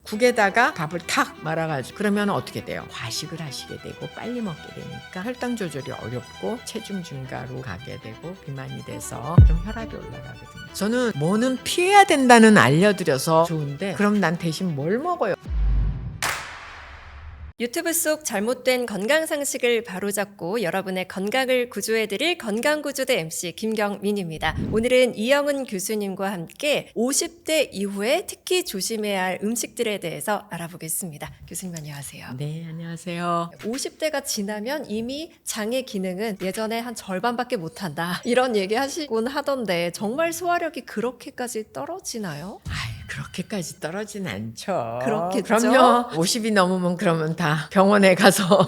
국에다가 밥을 탁 말아가지고 그러면 어떻게 돼요? 과식을 하시게 되고 빨리 먹게 되니까 혈당 조절이 어렵고 체중 증가로 가게 되고 비만이 돼서 그럼 혈압이 올라가거든요. 저는 뭐는 피해야 된다는 알려드려서 좋은데 그럼 난 대신 뭘 먹어요? 유튜브 속 잘못된 건강 상식을 바로잡고 여러분의 건강을 구조해드릴 건강구조대 MC 김경민입니다. 오늘은 이영은 교수님과 함께 50대 이후에 특히 조심해야 할 음식들에 대해서 알아보겠습니다. 교수님 안녕하세요. 네, 안녕하세요. 50대가 지나면 이미 장의 기능은 예전에 한 절반밖에 못한다. 이런 얘기 하시곤 하던데 정말 소화력이 그렇게까지 떨어지나요? 그렇게까지 떨어지진 않죠. 그렇겠죠? 그럼요. 50이 넘으면 그러면 다 병원에 가서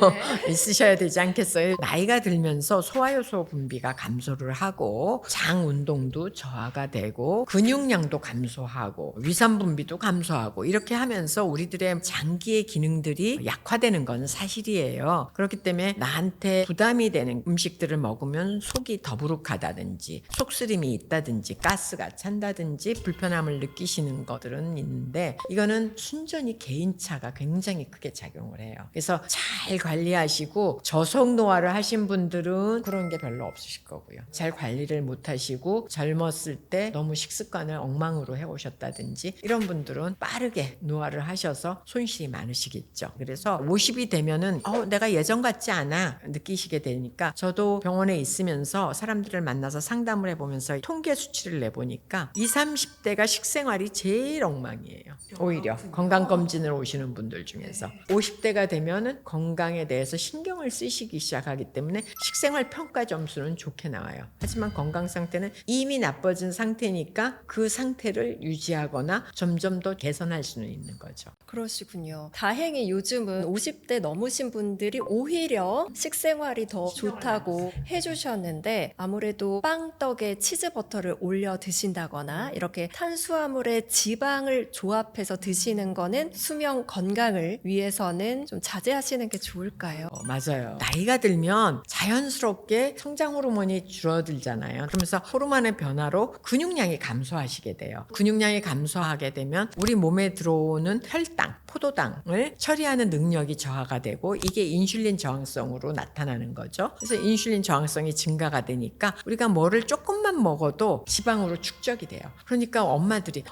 있으셔야 되지 않겠어요? 나이가 들면서 소화효소 분비가 감소를 하고 장 운동도 저하가 되고 근육량도 감소하고 위산 분비도 감소하고 이렇게 하면서 우리들의 장기의 기능들이 약화되는 건 사실이에요. 그렇기 때문에 나한테 부담이 되는 음식들을 먹으면 속이 더부룩하다든지 속쓰림이 있다든지 가스가 찬다든지 불편함을 느끼시는 것들은 있는데 이거는 순전히 개인차가 굉장히 크게 작용을 해요. 그래서 잘 관리하시고 저속 노화를 하신 분들은 그런 게 별로 없으실 거고요. 잘 관리를 못 하시고 젊었을 때 너무 식습관을 엉망으로 해오셨다든지 이런 분들은 빠르게 노화를 하셔서 손실이 많으시겠죠. 그래서 50이 되면은 내가 예전 같지 않아 느끼시게 되니까 저도 병원에 있으면서 사람들을 만나서 상담을 해보면서 통계 수치를 내보니까 20, 30대가 식생활이 제일 엉망이에요. 오히려 건강검진을 오시는 분들 중에서 50대가 되면은 건강에 대해서 신경을 쓰시기 시작하기 때문에 식생활 평가 점수는 좋게 나와요. 하지만 건강 상태는 이미 나빠진 상태니까 그 상태를 유지하거나 점점 더 개선할 수는 있는 거죠. 그러시군요. 다행히 요즘은 50대 넘으신 분들이 오히려 식생활이 더 좋다고 해주셨는데 아무래도 빵, 떡에 치즈버터를 올려 드신다거나 이렇게 탄수화물에 지방을 조합해서 드시는 거는 수명 건강을 위해서는 좀 자제하시는 게 좋을까요? 맞아요. 나이가 들면 자연스럽게 성장 호르몬이 줄어들잖아요. 그러면서 호르몬의 변화로 근육량이 감소하시게 돼요. 근육량이 감소하게 되면 우리 몸에 들어오는 혈당, 포도당을 처리하는 능력이 저하가 되고 이게 인슐린 저항성으로 나타나는 거죠. 그래서 인슐린 저항성이 증가가 되니까 우리가 뭐를 조금만 먹어도 지방으로 축적이 돼요. 그러니까 엄마들이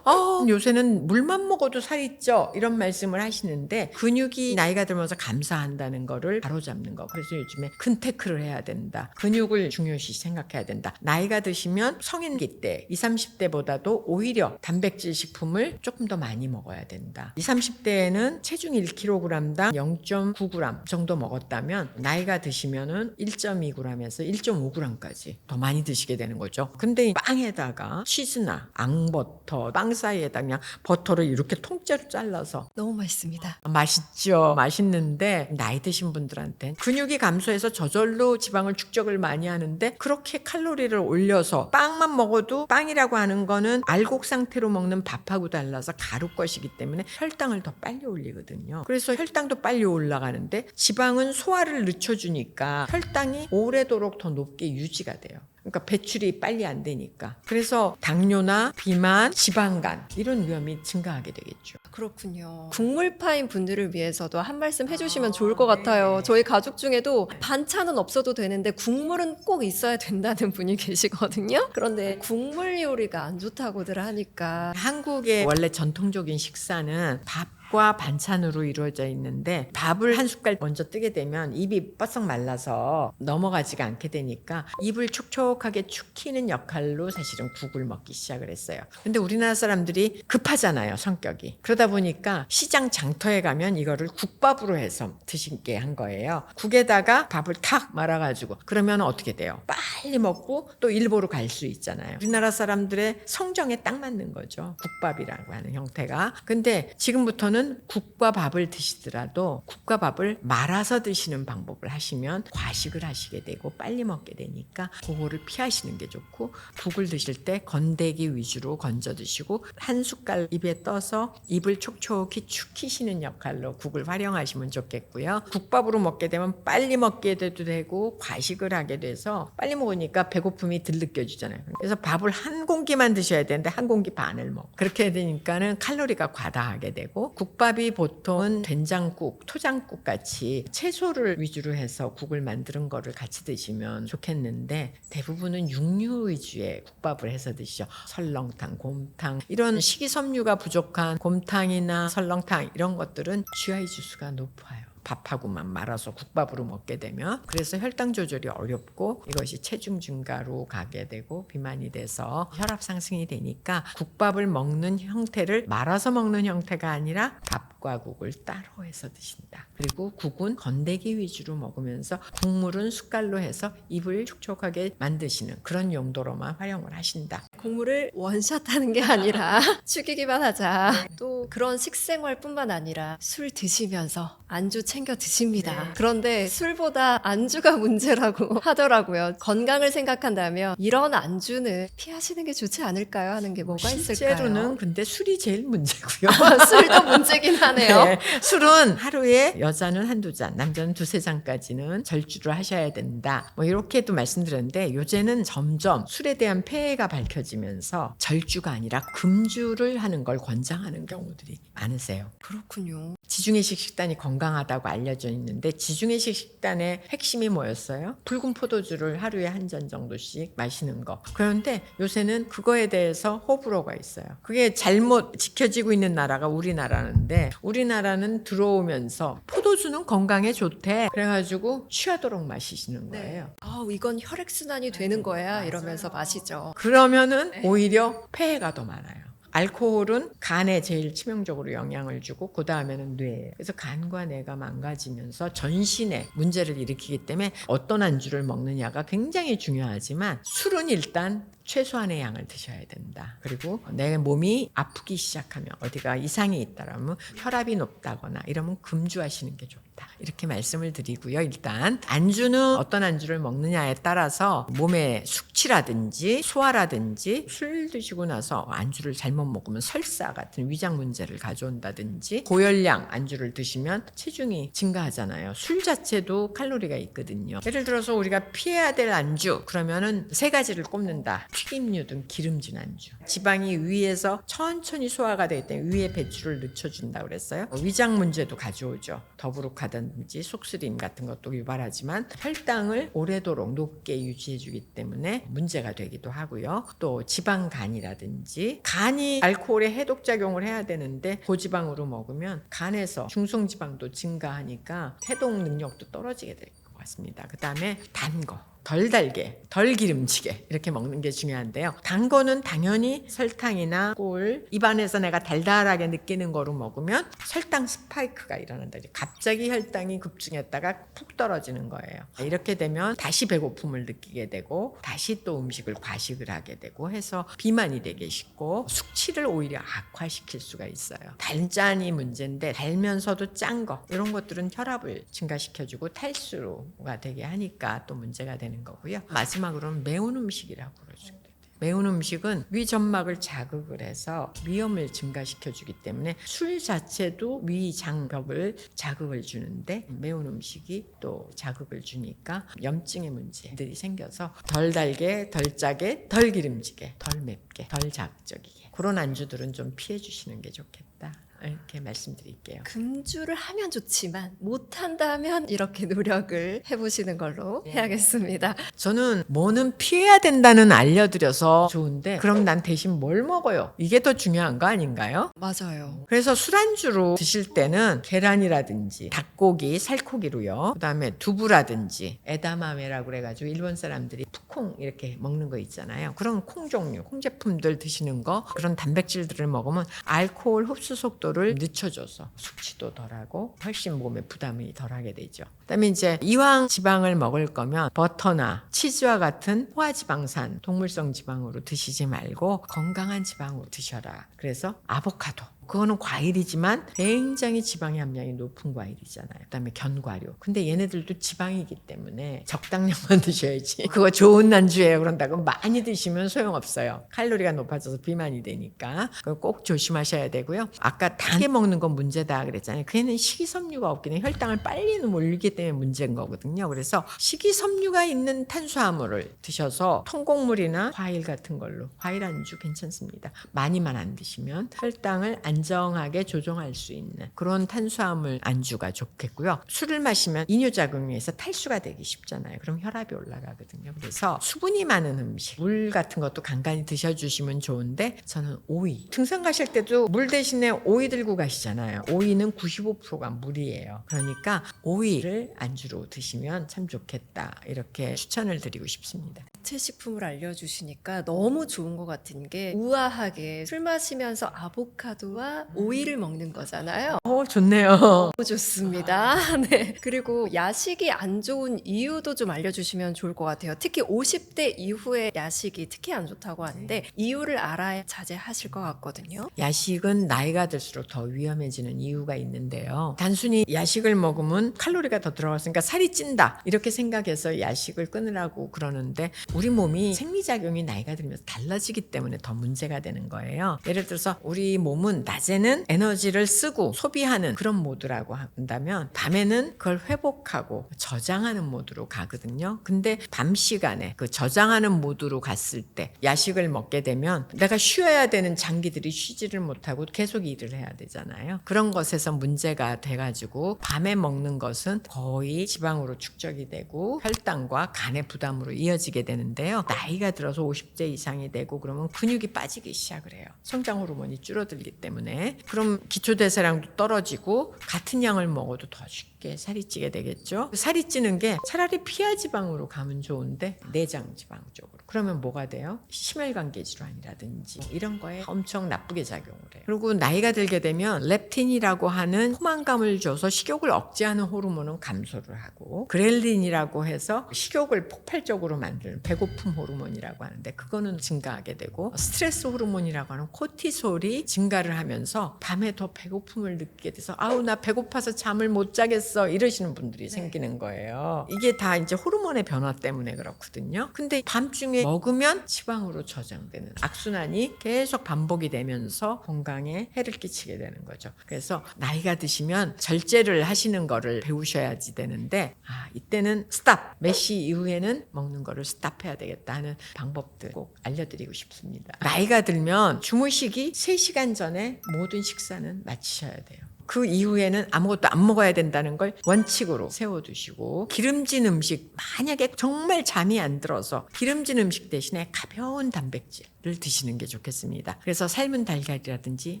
요새는 물만 먹어도 살이 쪄 이런 말씀을 하시는데 근육이 나이가 들면서 감소한다는 거를 바로잡는 거. 그래서 요즘에 큰 태클을 해야 된다. 근육을 중요시 생각해야 된다. 나이가 드시면 성인기 때 20, 30대보다도 오히려 단백질 식품을 조금 더 많이 먹어야 된다. 20, 30대에는 체중 1kg당 0.9g 정도 먹었다면 나이가 드시면은 1.2g에서 1.5g까지 더 많이 드시게 되는 거죠. 근데 이 빵에다가 치즈나 앙버터, 빵 사이에다 그냥 버터를 이렇게 통째로 잘라서 너무 맛있습니다. 맛있죠. 맛있는데 나이 드신 분들한테 근육이 감소해서 저절로 지방을 축적을 많이 하는데 그렇게 칼로리를 올려서 빵만 먹어도 빵이라고 하는 거는 알곡 상태로 먹는 밥하고 달라서 가루 것이기 때문에 혈당을 더 빨리 올리거든요. 그래서 혈당도 빨리 올라가는데 지방은 소화를 늦춰주니까 혈당이 오래도록 더 높게 유지가 돼요. 그러니까 배출이 빨리 안 되니까. 그래서 당뇨나 비만, 지방간 이런 위험이 증가하게 되겠죠. 그렇군요. 국물파인 분들을 위해서도 한 말씀 해주시면 좋을 것 같아요. 저희 가족 중에도 반찬은 없어도 되는데 국물은 꼭 있어야 된다는 분이 계시거든요. 그런데 국물 요리가 안 좋다고들 하니까 한국의 원래 전통적인 식사는 밥과 반찬으로 이루어져 있는데 밥을 한 숟갈 먼저 뜨게 되면 입이 뻗썩 말라서 넘어가지가 않게 되니까 입을 촉촉하게 축히는 역할로 사실은 국을 먹기 시작을 했어요. 근데 우리나라 사람들이 급하잖아요, 성격이. 그러다 보니까 시장 장터에 가면 이거를 국밥으로 해서 드시게 한 거예요. 국에다가 밥을 탁 말아가지고 그러면 어떻게 돼요? 빨리 먹고 또 일보로 갈 수 있잖아요. 우리나라 사람들의 성정에 딱 맞는 거죠. 국밥이라고 하는 형태가. 근데 지금부터는 국과 밥을 드시더라도 국과 밥을 말아서 드시는 방법을 하시면 과식을 하시게 되고 빨리 먹게 되니까 그거를 피하시는 게 좋고 국을 드실 때 건더기 위주로 건져 드시고 한 숟갈 입에 떠서 입을 촉촉히 축히시는 역할로 국을 활용하시면 좋겠고요. 국밥으로 먹게 되면 빨리 먹게 돼도 되고 과식을 하게 돼서 빨리 먹으니까 배고픔이 덜 느껴지잖아요. 그래서 밥을 한 공기만 드셔야 되는데 한 공기 반을 먹고 그렇게 되니까는 칼로리가 과다하게 되고 국밥이 보통은 된장국, 토장국 같이 채소를 위주로 해서 국을 만드는 거를 같이 드시면 좋겠는데 대부분은 육류 위주의 국밥을 해서 드시죠. 설렁탕, 곰탕 이런 식이섬유가 부족한 곰탕이나 설렁탕 이런 것들은 GI 지수가 높아요. 밥하고만 말아서 국밥으로 먹게 되면 그래서 혈당 조절이 어렵고 이것이 체중 증가로 가게 되고 비만이 돼서 혈압 상승이 되니까 국밥을 먹는 형태를 말아서 먹는 형태가 아니라 밥과 국을 따로 해서 드신다. 그리고 국은 건더기 위주로 먹으면서 국물은 숟갈로 해서 입을 촉촉하게 만드시는 그런 용도로만 활용을 하신다. 국물을 원샷하는 게 아니라 죽이기만 하자. 또 그런 식생활뿐만 아니라 술 드시면서 안주 챙겨 드십니다. 그런데 술보다 안주가 문제라고 하더라고요. 건강을 생각한다면 이런 안주는 피하시는 게 좋지 않을까요? 하는 게 뭐가 있을까요? 실제로는 근데 술이 제일 문제고요. 술도 문제긴 하네요. 네, 술은 하루에 여자는 한두 잔, 남자는 두세 잔까지는 절주를 하셔야 된다. 뭐 이렇게도 말씀드렸는데 요새는 점점 술에 대한 폐해가 밝혀지면서 절주가 아니라 금주를 하는 걸 권장하는 경우들이 많으세요. 그렇군요. 지중해식 식단이 건강하다고 알려져 있는데 지중해식 식단의 핵심이 뭐였어요? 붉은 포도주를 하루에 한 잔 정도씩 마시는 거. 그런데 요새는 그거에 대해서 호불호가 있어요. 그게 잘못 지켜지고 있는 나라가 우리나라인데 우리나라는 들어오면서 포도주는 건강에 좋대. 그래가지고 취하도록 마시시는 거예요. 이건 혈액순환이 되는 거야 이러면서 마시죠. 그러면은 오히려 폐해가 더 많아요. 알코올은 간에 제일 치명적으로 영향을 주고 그 다음에는 뇌에. 그래서 간과 뇌가 망가지면서 전신에 문제를 일으키기 때문에 어떤 안주를 먹느냐가 굉장히 중요하지만 술은 일단 최소한의 양을 드셔야 된다. 그리고 내 몸이 아프기 시작하면 어디가 이상이 있다라면 혈압이 높다거나 이러면 금주하시는 게 좋다. 이렇게 말씀을 드리고요. 일단 안주는 어떤 안주를 먹느냐에 따라서 몸의 숙취라든지 소화라든지 술 드시고 나서 안주를 잘못 먹으면 설사 같은 위장 문제를 가져온다든지 고열량 안주를 드시면 체중이 증가하잖아요. 술 자체도 칼로리가 있거든요. 예를 들어서 우리가 피해야 될 안주 그러면은 세 가지를 꼽는다. 튀김류 등 기름진 안주. 지방이 위에서 천천히 소화가 되기 때문에 위에 배출을 늦춰준다고 그랬어요. 위장 문제도 가져오죠. 더부룩하다든지 속쓰림 같은 것도 유발하지만 혈당을 오래도록 높게 유지해주기 때문에 문제가 되기도 하고요. 또 지방간이라든지 간이 알코올에 해독작용을 해야 되는데 고지방으로 먹으면 간에서 중성지방도 증가하니까 해독 능력도 떨어지게 될 것 같습니다. 그 다음에 단 거. 덜 달게, 덜 기름지게 이렇게 먹는 게 중요한데요. 단 거는 당연히 설탕이나 꿀, 입안에서 내가 달달하게 느끼는 거로 먹으면 설탕 스파이크가 일어난다. 갑자기 혈당이 급증했다가 푹 떨어지는 거예요. 이렇게 되면 다시 배고픔을 느끼게 되고 다시 또 음식을 과식을 하게 되고 해서 비만이 되기 쉽고 숙취를 오히려 악화시킬 수가 있어요. 단짠이 문제인데 달면서도 짠 거 이런 것들은 혈압을 증가시켜주고 탈수가 되게 하니까 또 문제가 되는 거고요. 마지막으로는 매운 음식이라고 그러죠. 매운 음식은 위 점막을 자극을 해서 위험을 증가시켜주기 때문에 술 자체도 위 장벽을 자극을 주는데 매운 음식이 또 자극을 주니까 염증의 문제들이 생겨서 덜 달게, 덜 짜게, 덜 기름지게, 덜 맵게, 덜 자극적이게 그런 안주들은 좀 피해 주시는 게 좋겠다. 이렇게 말씀드릴게요. 금주를 하면 좋지만 못한다면 이렇게 노력을 해보시는 걸로 해야겠습니다. 저는 뭐는 피해야 된다는 알려드려서 좋은데 그럼 난 대신 뭘 먹어요? 이게 더 중요한 거 아닌가요? 맞아요. 그래서 술안주로 드실 때는 계란이라든지 닭고기, 살코기로요. 그 다음에 두부라든지 에다마메라고 그래가지고 일본 사람들이 푸콩 이렇게 먹는 거 있잖아요. 그런 콩 종류, 콩 제품들 드시는 거 그런 단백질들을 먹으면 알코올 흡수 속도를 늦춰줘서 숙취도 덜하고 훨씬 몸에 부담이 덜하게 되죠. 그다음에 이제 이왕 지방을 먹을 거면 버터나 치즈와 같은 포화지방산 동물성 지방으로 드시지 말고 건강한 지방으로 드셔라. 그래서 아보카도 그거는 과일이지만 굉장히 지방의 함량이 높은 과일이잖아요. 그다음에 견과류. 근데 얘네들도 지방이기 때문에 적당량만 드셔야지. 그거 좋은 안주예요. 그런다고 많이 드시면 소용없어요. 칼로리가 높아져서 비만이 되니까 그거 꼭 조심하셔야 되고요. 아까 단게 먹는 건 문제다 그랬잖아요. 걔는 식이섬유가 없기 때문에 혈당을 빨리 올리기 때문에 문제인 거거든요. 그래서 식이섬유가 있는 탄수화물을 드셔서 통곡물이나 과일 같은 걸로 과일 안주 괜찮습니다. 많이만 안 드시면 혈당을 안 단정하게 조정할 수 있는 그런 탄수화물 안주가 좋겠고요. 술을 마시면 이뇨작용에서 탈수가 되기 쉽잖아요. 그럼 혈압이 올라가거든요. 그래서 수분이 많은 음식, 물 같은 것도 간간히 드셔주시면 좋은데 저는 오이. 등산 가실 때도 물 대신에 오이 들고 가시잖아요. 오이는 95%가 물이에요. 그러니까 오이를 안주로 드시면 참 좋겠다. 이렇게 추천을 드리고 싶습니다. 식품을 알려주시니까 너무 좋은 것 같은 게 우아하게 술 마시면서 아보카도와 오이를 먹는 거잖아요. 좋네요. 너무 좋습니다. 네. 그리고 야식이 안 좋은 이유도 좀 알려주시면 좋을 것 같아요. 특히 50대 이후에 야식이 특히 안 좋다고 하는데 이유를 알아야 자제하실 것 같거든요. 야식은 나이가 들수록 더 위험해지는 이유가 있는데요. 단순히 야식을 먹으면 칼로리가 더 들어갔으니까 살이 찐다 이렇게 생각해서 야식을 끊으라고 그러는데 우리 몸이 생리작용이 나이가 들면서 달라지기 때문에 더 문제가 되는 거예요. 예를 들어서 우리 몸은 낮에는 에너지를 쓰고 소비하는 그런 모드라고 한다면 밤에는 그걸 회복하고 저장하는 모드로 가거든요. 근데 밤 시간에 그 저장하는 모드로 갔을 때 야식을 먹게 되면 내가 쉬어야 되는 장기들이 쉬지를 못하고 계속 일을 해야 되잖아요. 그런 것에서 문제가 돼가지고 밤에 먹는 것은 거의 지방으로 축적이 되고 혈당과 간의 부담으로 이어지게 되는데요. 나이가 들어서 50대 이상이 되고 그러면 근육이 빠지기 시작을 해요. 성장 호르몬이 줄어들기 때문에. 그럼 기초대사량도 떨어지고 같은 양을 먹어도 더 쉽게 살이 찌게 되겠죠. 살이 찌는 게 차라리 피하 지방으로 가면 좋은데 내장 지방 쪽으로. 그러면 뭐가 돼요? 심혈관계 질환이라든지 이런 거에 엄청 나쁘게 작용을 해요. 그리고 나이가 들게 되면 렙틴이라고 하는 포만감을 줘서 식욕을 억제하는 호르몬은 감소를 하고 그렐린이라고 해서 식욕을 폭발적으로 만드는 배고픔 호르몬이라고 하는데 그거는 증가하게 되고 스트레스 호르몬이라고 하는 코티솔이 증가를 하면서 밤에 더 배고픔을 느끼게 돼서 아우 나 배고파서 잠을 못 자겠어 이러시는 분들이 생기는 거예요. 이게 다 이제 호르몬의 변화 때문에 그렇거든요. 근데 밤중에 먹으면 지방으로 저장되는 악순환이 계속 반복이 되면서 건강에 해를 끼치게 되는 거죠. 그래서 나이가 드시면 절제를 하시는 거를 배우셔야지 되는데 이때는 스탑! 몇 시 이후에는 먹는 거를 스탑해야 되겠다 하는 방법들 꼭 알려드리고 싶습니다. 나이가 들면 주무시기 3시간 전에 모든 식사는 마치셔야 돼요. 그 이후에는 아무것도 안 먹어야 된다는 걸 원칙으로 세워두시고 기름진 음식 만약에 정말 잠이 안 들어서 기름진 음식 대신에 가벼운 단백질을 드시는 게 좋겠습니다. 그래서 삶은 달걀이라든지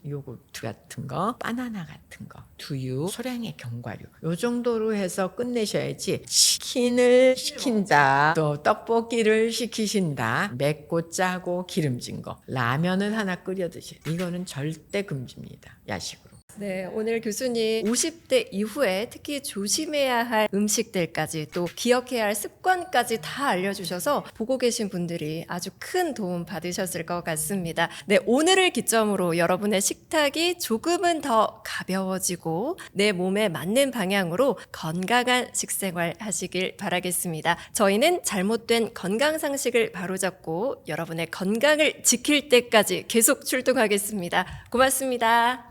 요거트 같은 거, 바나나 같은 거, 두유, 소량의 견과류 요 정도로 해서 끝내셔야지 치킨을 시킨다, 또 떡볶이를 시키신다, 맵고 짜고 기름진 거, 라면을 하나 끓여 드세요. 이거는 절대 금지입니다. 야식으로. 네, 오늘 교수님 50대 이후에 특히 조심해야 할 음식들까지 또 기억해야 할 습관까지 다 알려주셔서 보고 계신 분들이 아주 큰 도움 받으셨을 것 같습니다. 네, 오늘을 기점으로 여러분의 식탁이 조금은 더 가벼워지고 내 몸에 맞는 방향으로 건강한 식생활 하시길 바라겠습니다. 저희는 잘못된 건강 상식을 바로잡고 여러분의 건강을 지킬 때까지 계속 출동하겠습니다. 고맙습니다.